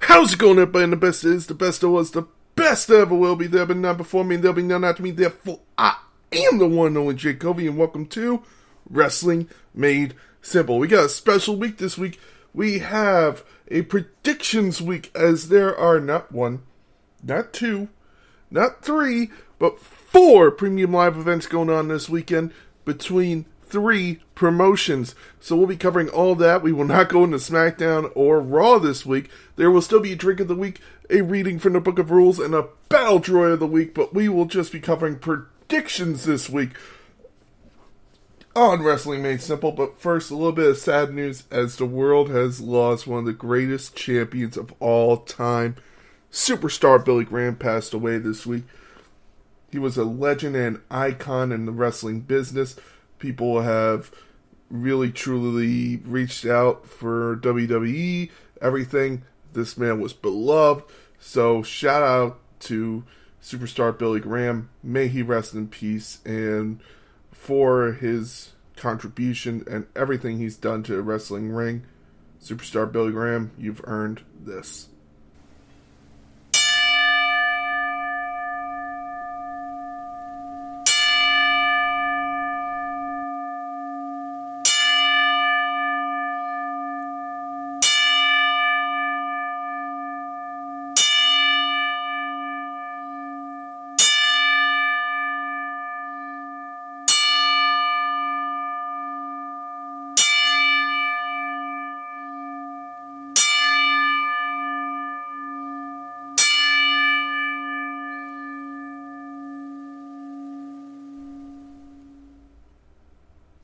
How's it going, everybody? And the best is, the best there was, the best there ever will be. There will be none before me, and there will be none after me. Therefore, I am the one and only Jake Covey, and welcome to Wrestling Made Simple. We got a special week this week. We have a predictions week, as there are not one, not two, not three, but 4 premium live events going on this weekend between 3 promotions. So we'll be covering all that. We will not go into SmackDown or Raw this week. There will still be a drink of the week, a reading from the Book of Rules, and a Battle Droid of the week, but we will just be covering predictions this week on Wrestling Made Simple. But first, a little bit of sad news as the world has lost one of the greatest champions of all time. Superstar Billy Graham passed away this week. He was a legend and icon in the wrestling business. People have really, truly reached out for WWE, everything. This man was beloved. So shout out to Superstar Billy Graham. May he rest in peace. And for his contribution and everything he's done to the wrestling ring, Superstar Billy Graham, you've earned this.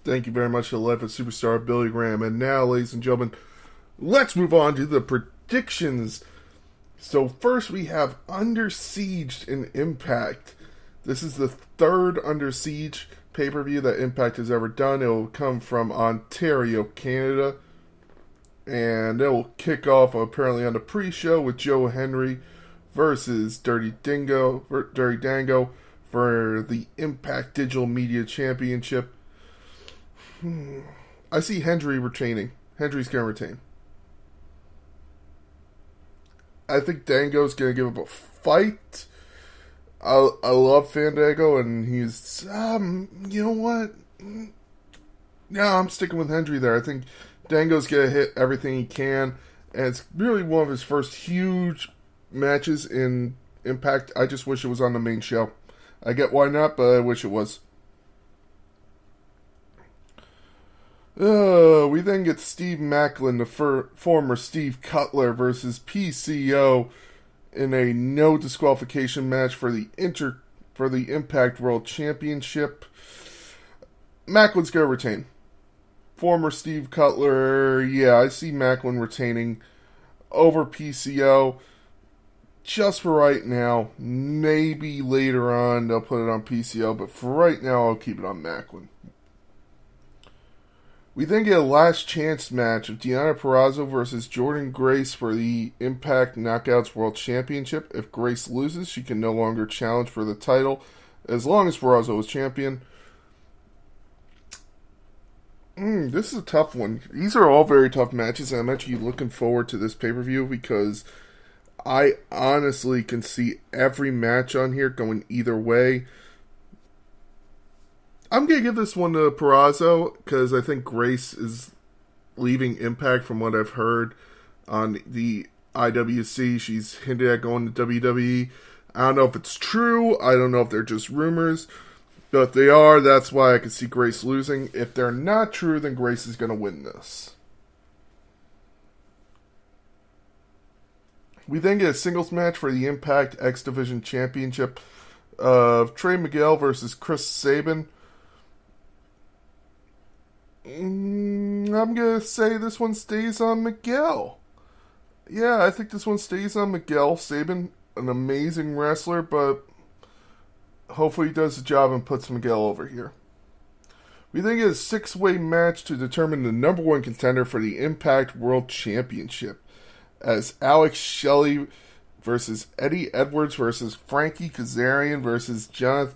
Thank you very much to the life of Superstar Billy Graham. And now, ladies and gentlemen, let's move on to the predictions. So first we have Under Siege in Impact. This is the 3rd Under Siege pay-per-view that Impact has ever done. It will come from Ontario, Canada. And it will kick off apparently on the pre-show with Joe Henry versus Dirty Dango for the Impact Digital Media Championship. I see Hendry retaining. Hendry's going to retain. I think Dango's going to give up a fight. I love Fandango, and he's, you know what? Yeah, I'm sticking with Hendry there. I think Dango's going to hit everything he can, and it's really one of his first huge matches in Impact. I just wish it was on the main show. I get why not, but I wish it was. We then get Steve Maclin, the former Steve Cutler, versus PCO in a no disqualification match for the Impact World Championship. Maclin's gonna retain. Former Steve Cutler, yeah, I see Maclin retaining over PCO. Just for right now. Maybe later on they'll put it on PCO, but for right now I'll keep it on Maclin. We then get a last chance match of Deonna Purrazzo versus Jordynne Grace for the Impact Knockouts World Championship. If Grace loses, she can no longer challenge for the title as long as Purrazzo is champion. This is a tough one. These are all very tough matches, and I'm actually looking forward to this pay-per-view because I honestly can see every match on here going either way. I'm going to give this one to Purrazzo because I think Grace is leaving Impact from what I've heard on the IWC. She's hinted at going to WWE. I don't know if it's true. I don't know if they're just rumors. But if they are, that's why I can see Grace losing. If they're not true, then Grace is going to win this. We then get a singles match for the Impact X Division Championship of Trey Miguel versus Chris Sabin. I'm going to say this one stays on Miguel. Yeah, I think this one stays on Miguel. Sabin, an amazing wrestler, but hopefully he does the job and puts Miguel over here. We then get a 6-way match to determine the number 1 contender for the Impact World Championship as Alex Shelley versus Eddie Edwards versus Frankie Kazarian versus Jonathan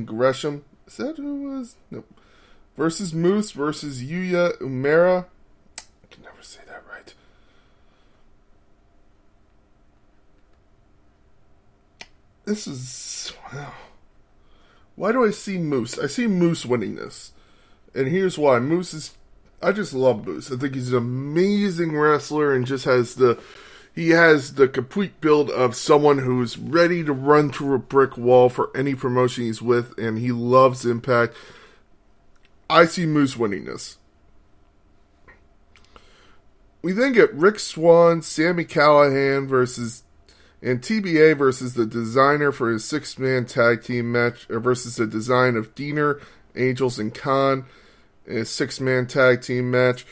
Gresham. Is that who it was? Nope. Versus Moose versus Yuya Uemura. I can never say that right. this is... Wow. Why do I see Moose? I see Moose winning this. And here's why. Moose is... I just love Moose. I think he's an amazing wrestler and just has the... He has the complete build of someone who's ready to run through a brick wall for any promotion he's with, and he loves Impact. I see Moose winning this. We then get Rick Swann, Sami Callihan and TBA versus the Designer for his 6-man tag team match, versus the Design of Diener, Angels, and Khan in a 6-man tag team match.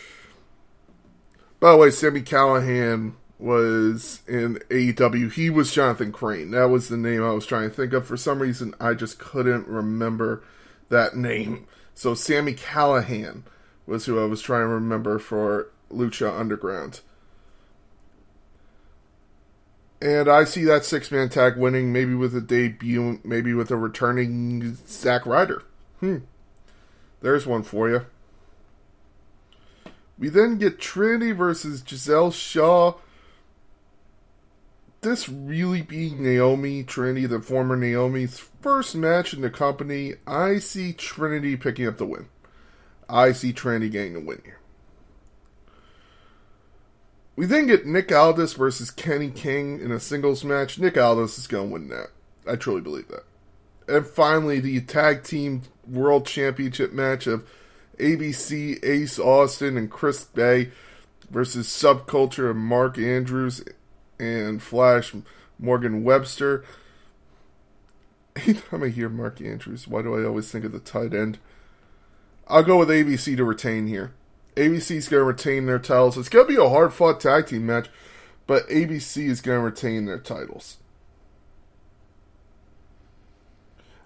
By the way, Sami Callihan was in AEW. He was Jonathan Crane. That was the name I was trying to think of. For some reason, I just couldn't remember that name. So Sami Callihan was who I was trying to remember for Lucha Underground. And I see that 6-man tag winning, maybe with a debut, maybe with a returning Zack Ryder. There's one for you. We then get Trinity versus Giselle Shaw. This really being Naomi, Trinity, the former Naomi's first match in the company. I see Trinity picking up the win. I see Trinity getting the win here. We then get Nick Aldis versus Kenny King in a singles match. Nick Aldis is going to win that. I truly believe that. And finally, the Tag Team World Championship match of ABC, Ace Austin, and Chris Bay versus Subculture and Mark Andrews and Flash Morgan Webster. Anytime I hear Mark Andrews, why do I always think of the tight end? I'll go with ABC to retain here. ABC's going to retain their titles. It's going to be a hard-fought tag team match, but ABC is going to retain their titles.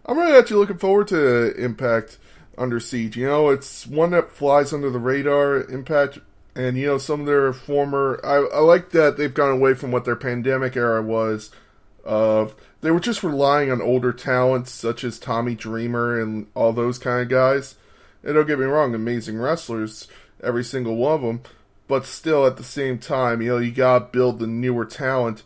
I'm really actually looking forward to Impact Under Siege. You know, it's one that flies under the radar, Impact. And, you know, some of their former... I like that they've gone away from what their pandemic era was. They were just relying on older talents, such as Tommy Dreamer and all those kind of guys. And don't get me wrong, amazing wrestlers, every single one of them. But still, at the same time, you know, you got to build the newer talent.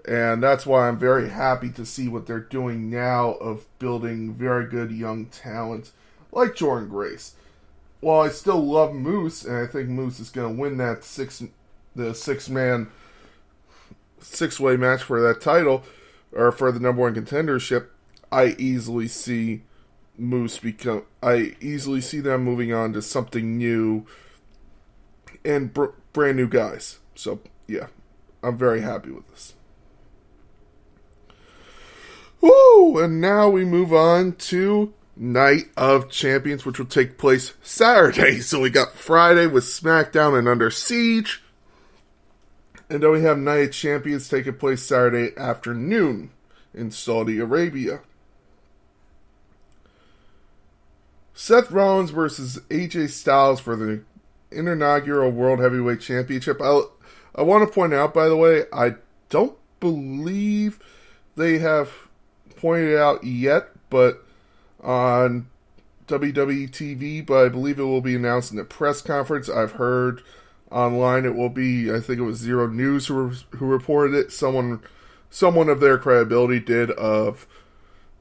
And that's why I'm very happy to see what they're doing now of building very good young talent, like Jordynne Grace. While I still love Moose, and I think Moose is going to win that six-way match for that title, or for the number one contendership, I easily see them moving on to something new and brand new guys. So, yeah, I'm very happy with this. Woo! And now we move on to Night of Champions, which will take place Saturday. So we got Friday with SmackDown and Under Siege. And then we have Night of Champions taking place Saturday afternoon in Saudi Arabia. Seth Rollins versus AJ Styles for the inaugural World Heavyweight Championship. I want to point out, by the way, I don't believe they have pointed out yet, but on WWE TV, but I believe it will be announced in the press conference. I've heard online it will be, I think it was Zero News who reported it. Someone of their credibility did, of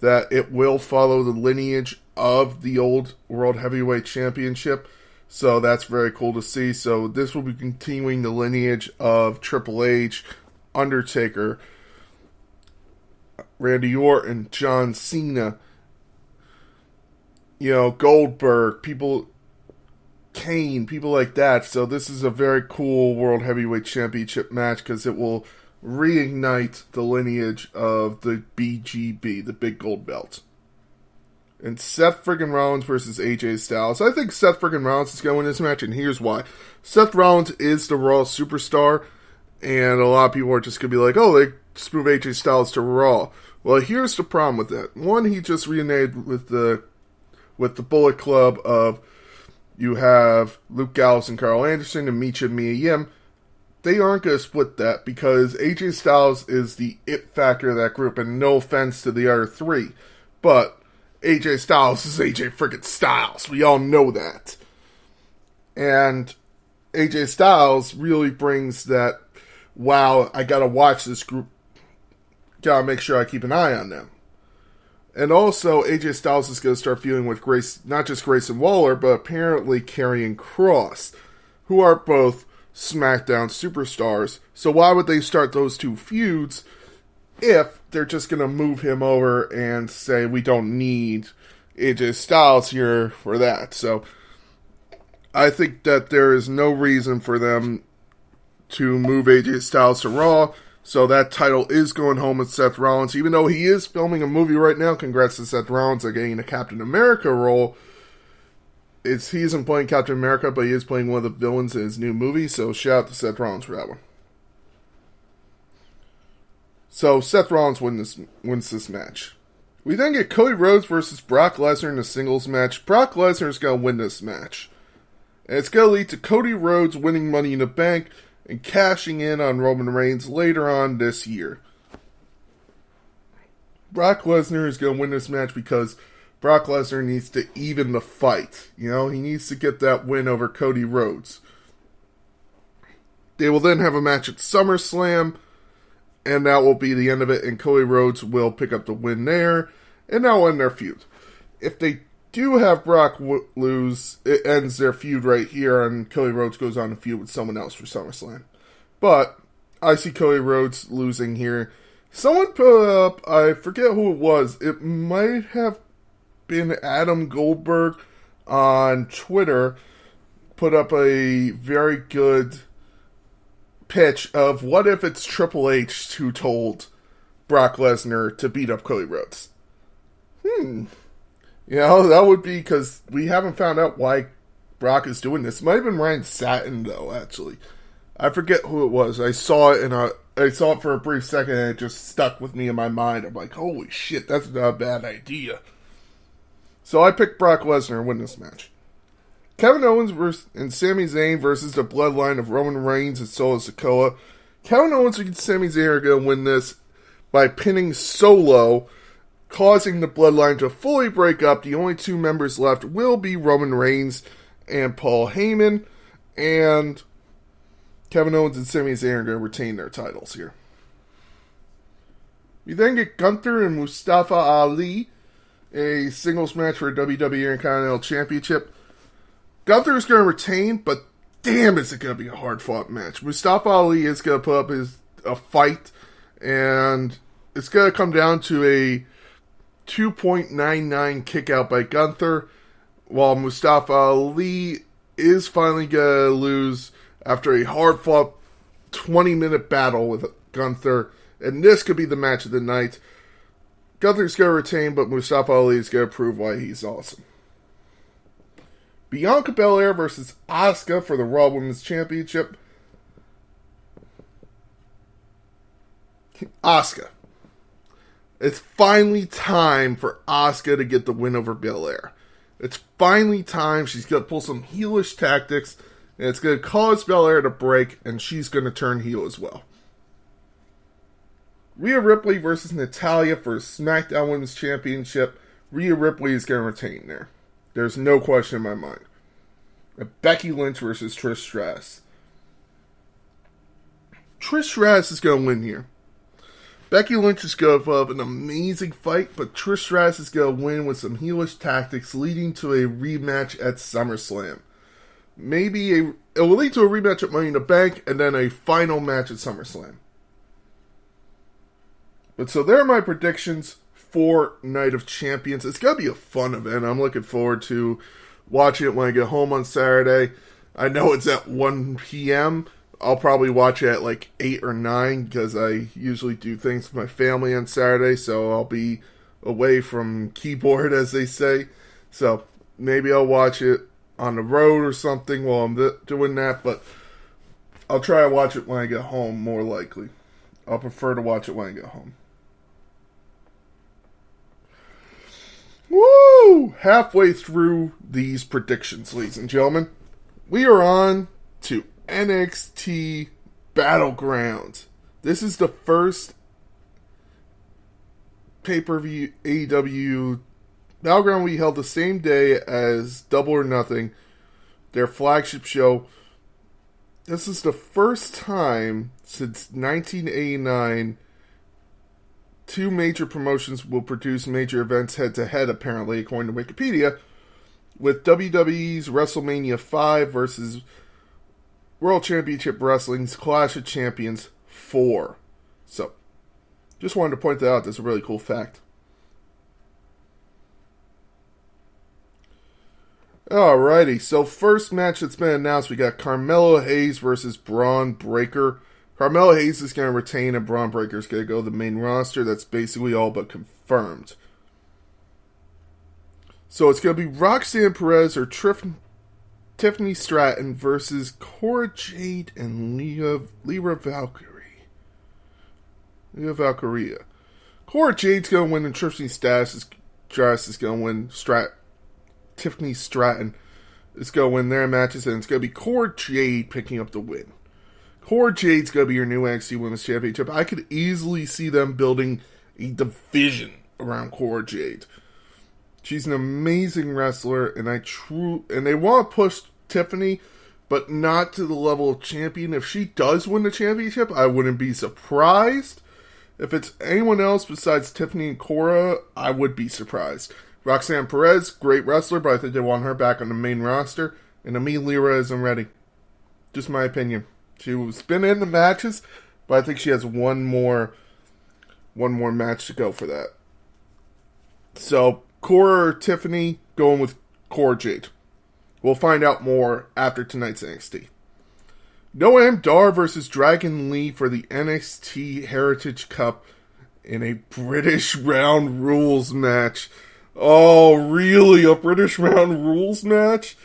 that it will follow the lineage of the old World Heavyweight Championship. So that's very cool to see. So this will be continuing the lineage of Triple H, Undertaker, Randy Orton, John Cena, you know, Goldberg, Kane, people like that. So this is a very cool World Heavyweight Championship match because it will reignite the lineage of the BGB, the Big Gold Belt. And Seth friggin' Rollins versus AJ Styles. I think Seth friggin' Rollins is going to win this match, and here's why. Seth Rollins is the Raw superstar, and a lot of people are just going to be like, oh, they just move AJ Styles to Raw. Well, here's the problem with that. One, he just reunited with the Bullet Club of, you have Luke Gallows and Carl Anderson and Mia Yim. They aren't going to split that because AJ Styles is the it factor of that group, and no offense to the other three, but AJ Styles is AJ friggin' Styles. We all know that. And AJ Styles really brings that, wow, I gotta watch this group gotta make sure I keep an eye on them. And also, AJ Styles is going to start feuding with not just Grayson Waller, but apparently Karrion Kross, who are both SmackDown superstars. So why would they start those two feuds if they're just going to move him over and say we don't need AJ Styles here for that? So I think that there is no reason for them to move AJ Styles to Raw. So that title is going home with Seth Rollins. Even though he is filming a movie right now, congrats to Seth Rollins on getting a Captain America role. He isn't playing Captain America, but he is playing one of the villains in his new movie. So shout out to Seth Rollins for that one. So Seth Rollins wins this match. We then get Cody Rhodes versus Brock Lesnar in a singles match. Brock Lesnar is going to win this match. And it's going to lead to Cody Rhodes winning Money in the Bank and cashing in on Roman Reigns later on this year. Brock Lesnar is going to win this match because Brock Lesnar needs to even the fight. He needs to get that win over Cody Rhodes. They will then have a match at SummerSlam, and that will be the end of it, and Cody Rhodes will pick up the win there, and that will end their feud. If they do have Brock lose, it ends their feud right here, and Cody Rhodes goes on to feud with someone else for SummerSlam. But I see Cody Rhodes losing here. Someone put up, I forget who it was, it might have been Adam Goldberg on Twitter, put up a very good pitch of what if it's Triple H who told Brock Lesnar to beat up Cody Rhodes. That would be, because we haven't found out why Brock is doing this. It might have been Ryan Satin, though, actually. I forget who it was. I saw it for a brief second, and it just stuck with me in my mind. I'm like, holy shit, that's not a bad idea. So I picked Brock Lesnar to win this match. Kevin Owens and Sami Zayn versus the bloodline of Roman Reigns and Solo Sikoa. Kevin Owens and Sami Zayn are going to win this by pinning Solo, causing the bloodline to fully break up. The only two members left will be Roman Reigns and Paul Heyman, and Kevin Owens and Sami Zayn are going to retain their titles here. We then get Gunther and Mustafa Ali, a singles match for a WWE Intercontinental Championship. Gunther is going to retain, but damn, is it going to be a hard-fought match. Mustafa Ali is going to put up a fight, and it's going to come down to a 2.99 kick out by Gunther, while Mustafa Ali is finally going to lose after a hard-fought 20-minute battle with Gunther, and this could be the match of the night. Gunther's going to retain, but Mustafa Ali is going to prove why he's awesome. Bianca Belair versus Asuka for the Raw Women's Championship. Asuka. It's finally time for Asuka to get the win over Belair. It's finally time. She's going to pull some heelish tactics, and it's going to cause Belair to break, and she's going to turn heel as well. Rhea Ripley versus Natalya for SmackDown Women's Championship. Rhea Ripley is going to retain there. There's no question in my mind. Becky Lynch versus Trish Stratus. Trish Stratus is going to win here. Becky Lynch is going to put up an amazing fight, but Trish Stratus is going to win with some heelish tactics, leading to a rematch at SummerSlam. It will lead to a rematch at Money in the Bank, and then a final match at SummerSlam. But so there are my predictions for Night of Champions. It's going to be a fun event. I'm looking forward to watching it when I get home on Saturday. I know it's at 1 p.m., I'll probably watch it at like 8 or 9 because I usually do things with my family on Saturday, so I'll be away from keyboard, as they say. So maybe I'll watch it on the road or something while I'm doing that, but I'll try to watch it when I get home, more likely. I'll prefer to watch it when I get home. Woo! Halfway through these predictions, ladies and gentlemen. We are on to NXT Battleground. This is the first pay-per-view AEW Battleground we held the same day as Double or Nothing, their flagship show. This is the first time since 1989 two major promotions will produce major events head-to-head, apparently, according to Wikipedia, with WWE's WrestleMania 5 versus World Championship Wrestling's Clash of Champions 4. So, just wanted to point that out. That's a really cool fact. Alrighty, so first match that's been announced, we got Carmelo Hayes versus Braun Breaker. Carmelo Hayes is going to retain and Braun Breaker is going to go to the main roster. That's basically all but confirmed. So it's going to be Roxanne Perez or Tiffany Stratton versus Cora Jade and Lyra Valkyrie. Lyra Valkyria. Cora Jade's going to win and Tiffany Stratus is going to win. Tiffany Stratton is going to win their matches, and it's going to be Cora Jade picking up the win. Cora Jade's going to be your new NXT Women's Championship. I could easily see them building a division around Cora Jade. She's an amazing wrestler, and they want to push Tiffany, but not to the level of champion. If she does win the championship, I wouldn't be surprised. If it's anyone else besides Tiffany and Cora, I would be surprised. Roxanne Perez, great wrestler, but I think they want her back on the main roster. And to me, Lyra isn't ready. Just my opinion. She's been in the matches, but I think she has one more match to go for that. So, Cora or Tiffany, going with Cora Jade. We'll find out more after tonight's NXT. Noam Dar versus Dragon Lee for the NXT Heritage Cup in a British Round Rules match. Oh, really? A British Round Rules match?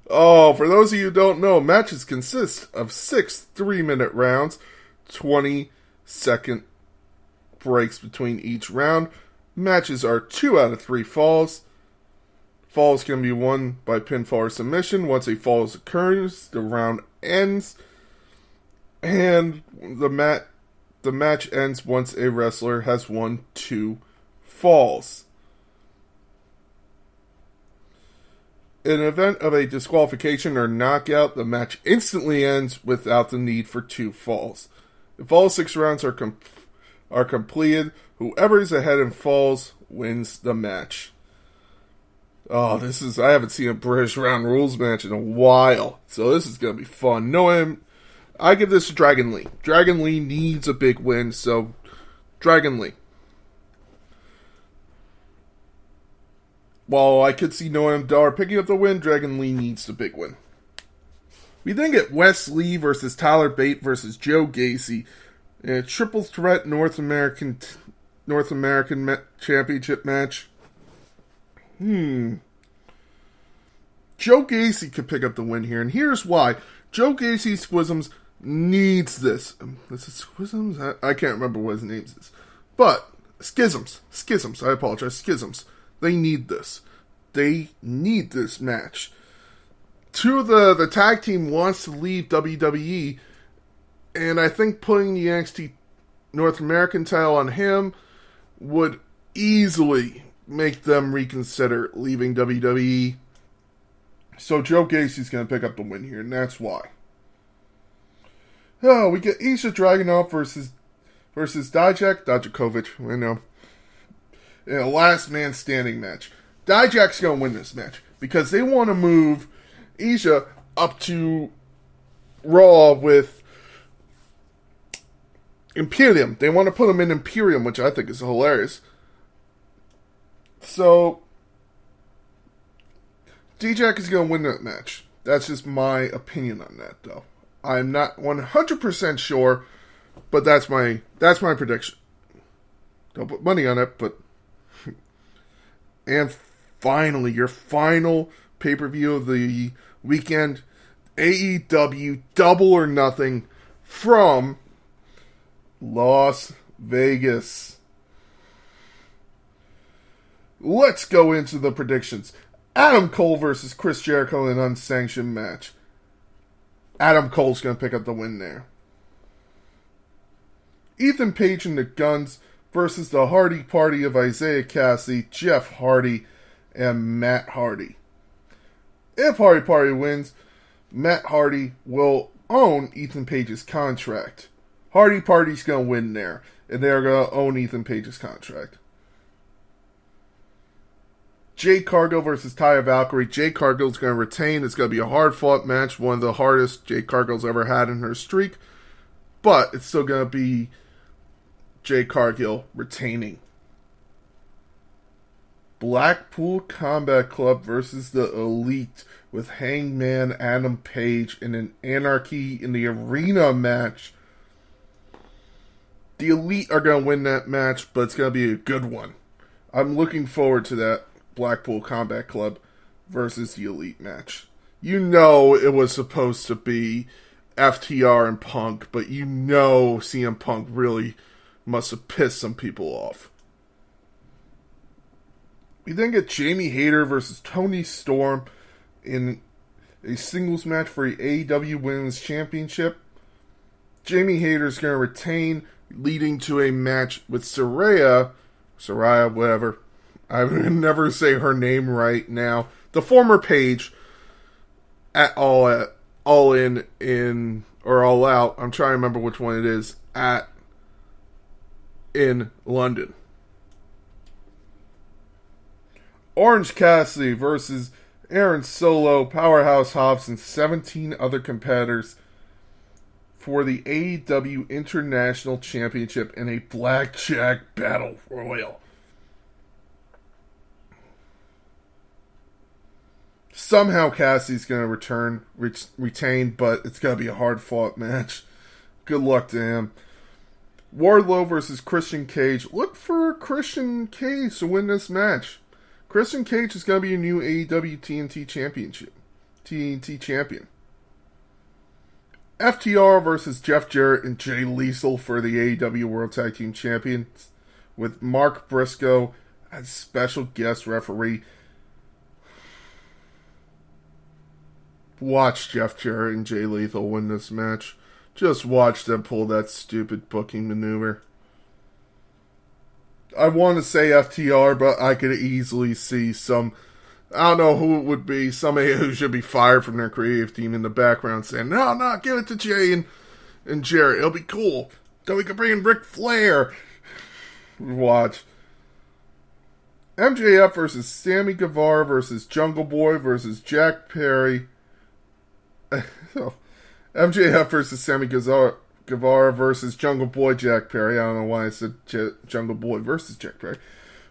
Oh, for those of you who don't know, matches consist of 6 3-minute rounds, 20-second breaks between each round. Matches are 2 out of 3 falls. Falls can be won by pinfall or submission. Once a fall occurs, the round ends. And the match ends once a wrestler has won 2 falls. In an event of a disqualification or knockout, the match instantly ends without the need for 2 falls. If all 6 rounds are completed, whoever is ahead in falls wins the match. Oh, I haven't seen a British Round Rules match in a while, so this is going to be fun. I give this to Dragon Lee. Dragon Lee needs a big win, so Dragon Lee. While I could see Noam Dar picking up the win, Dragon Lee needs the big win. We then get Wes Lee versus Tyler Bate versus Joe Gacy in a triple threat North American Championship match. Joe Gacy could pick up the win here, and here's why. Joe Gacy Squisms needs this. Is it Squisms? I can't remember what his name is. But, Schisms, I apologize, Schisms. They need this. They need this match. The tag team wants to leave WWE, and I think putting the NXT North American title on him would easily make them reconsider leaving WWE. So Joe Gacy's going to pick up the win here, and that's why. Oh, we get Isha Dragunov versus Dijakovic, I know, in a last man standing match. Dijak's going to win this match because they want to move Isha up to Raw with Imperium. They want to put him in Imperium, which I think is hilarious. So, Dijak is going to win that match. That's just my opinion on that, though. I'm not 100% sure, but that's my prediction. Don't put money on it, but... And finally, your final pay-per-view of the weekend, AEW Double or Nothing from Las Vegas. Let's go into the predictions. Adam Cole versus Chris Jericho in an unsanctioned match. Adam Cole's going to pick up the win there. Ethan Page and the Guns versus the Hardy Party of Isaiah Cassidy, Jeff Hardy, and Matt Hardy. If Hardy Party wins, Matt Hardy will own Ethan Page's contract. Hardy Party's going to win there. and they're going to own Ethan Page's contract. Jade Cargill versus Taya Valkyrie. Jade Cargill's going to retain. It's going to be a hard-fought match, one of the hardest Jade Cargill's ever had in her streak, but it's still going to be Jade Cargill retaining. Blackpool Combat Club versus the Elite with Hangman Adam Page in an Anarchy in the Arena match. The Elite are going to win that match, but it's going to be a good one. I'm looking forward to that Blackpool Combat Club versus the Elite match. You know it was supposed to be FTR and Punk, but you know CM Punk really must have pissed some people off. We then get Jamie Hayter versus Toni Storm in a singles match for the AEW Women's Championship. Jamie Hayter is going to retain, leading to a match with Saraya, whatever. I would never say her name right now. The former Paige at All In or All Out. I'm trying to remember which one it is. In London. Orange Cassidy versus Aaron Solo, Powerhouse Hobbs, and 17 other competitors for the AEW International Championship in a Blackjack Battle Royal. Somehow Cassidy's going to retain, but it's going to be a hard-fought match. Good luck to him. Wardlow versus Christian Cage. Look for Christian Cage to win this match. Christian Cage is going to be your new AEW TNT champion. FTR versus Jeff Jarrett and Jay Lethal for the AEW World Tag Team Champions with Mark Briscoe as special guest referee. Watch Jeff Jarrett and Jay Lethal win this match. Just watch them pull that stupid booking maneuver. I want to say FTR, but I could easily see some, I don't know who it would be, somebody who should be fired from their creative team in the background saying, no, give it to Jay and Jarrett. It'll be cool. Then we can bring in Ric Flair. Watch. MJF versus Sammy Guevara versus Jungle Boy versus Jack Perry. MJF versus Sammy Guevara versus Jungle Boy Jack Perry. I don't know why I said Jungle Boy versus Jack Perry.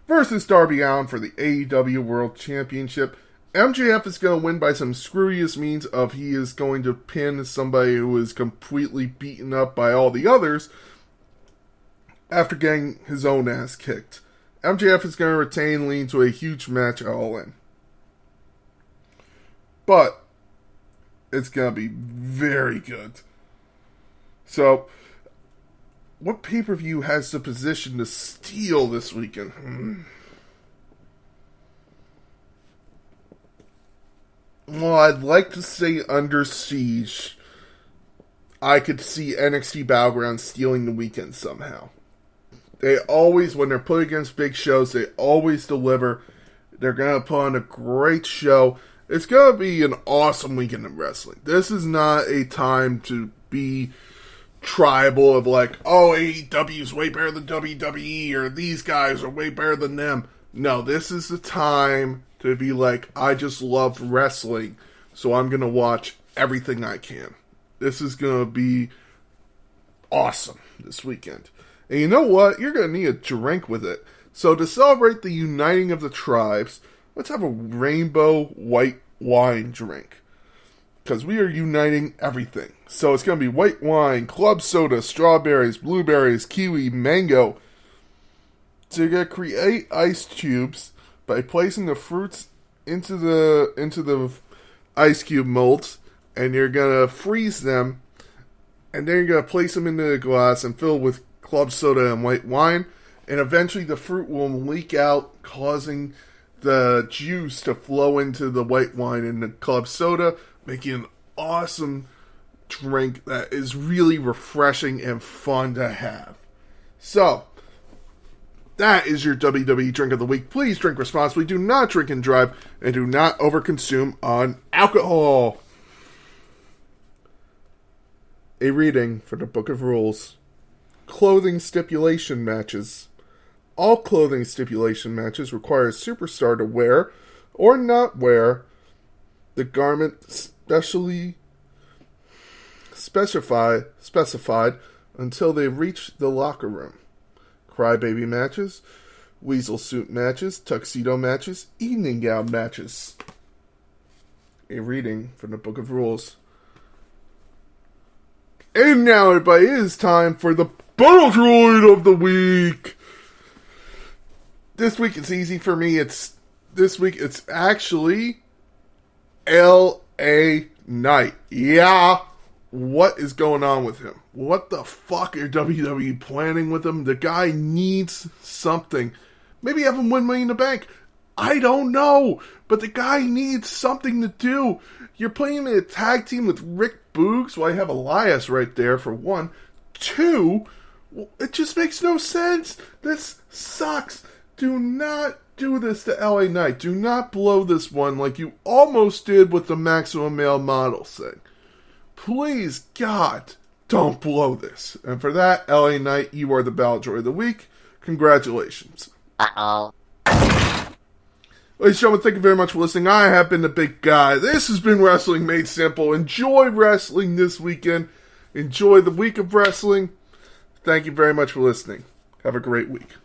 Versus Darby Allin for the AEW World Championship. MJF is going to win by some screwiest means of he is going to pin somebody who is completely beaten up by all the others after getting his own ass kicked. MJF is going to retain, leading to a huge match at All In. But it's going to be very good. So, what pay-per-view has the position to steal this weekend? Well, I'd like to say Under Siege. I could see NXT Battleground stealing the weekend somehow. They always, when they're put against big shows, they always deliver. They're going to put on a great show. It's going to be an awesome weekend of wrestling. This is not a time to be tribal of like, oh, AEW's way better than WWE, or these guys are way better than them. No, this is the time to be like, I just love wrestling, so I'm going to watch everything I can. This is going to be awesome this weekend. And you know what? You're going to need a drink with it. So to celebrate the uniting of the tribes, let's have a rainbow white wine drink. Because we are uniting everything. So it's going to be white wine, club soda, strawberries, blueberries, kiwi, mango. So you're going to create ice cubes by placing the fruits into the ice cube molds. And you're going to freeze them. And then you're going to place them into the glass and fill with club soda and white wine. And eventually the fruit will leak out, causing the juice to flow into the white wine and the club soda, making an awesome drink that is really refreshing and fun to have. So, that is your WWE Drink of the Week. Please drink responsibly. Do not drink and drive, and do not overconsume on alcohol. A reading for the Book of Rules. clothing stipulation matches. All clothing stipulation matches require a superstar to wear or not wear the garment specified until they reach the locker room. Crybaby matches, weasel suit matches, tuxedo matches, evening gown matches. A reading from the Book of Rules. And now, everybody, it is time for the Battle Droid of the Week. This week it's easy for me. This week it's actually L.A. Knight. Yeah, what is going on with him? What the fuck are WWE planning with him? The guy needs something. Maybe have him win Money in the Bank. I don't know. But the guy needs something to do. You're playing in a tag team with Rick Boogs. Well, I have Elias right there for one. Two, it just makes no sense. This sucks. Do not do this to LA Knight. Do not blow this one like you almost did with the Maximum Male Models thing. Please, God, don't blow this. And for that, LA Knight, you are the Battle Droid of the Week. Congratulations. Uh-oh. Ladies and gentlemen, thank you very much for listening. I have been the Big Guy. This has been Wrestling Made Simple. Enjoy wrestling this weekend. Enjoy the week of wrestling. Thank you very much for listening. Have a great week.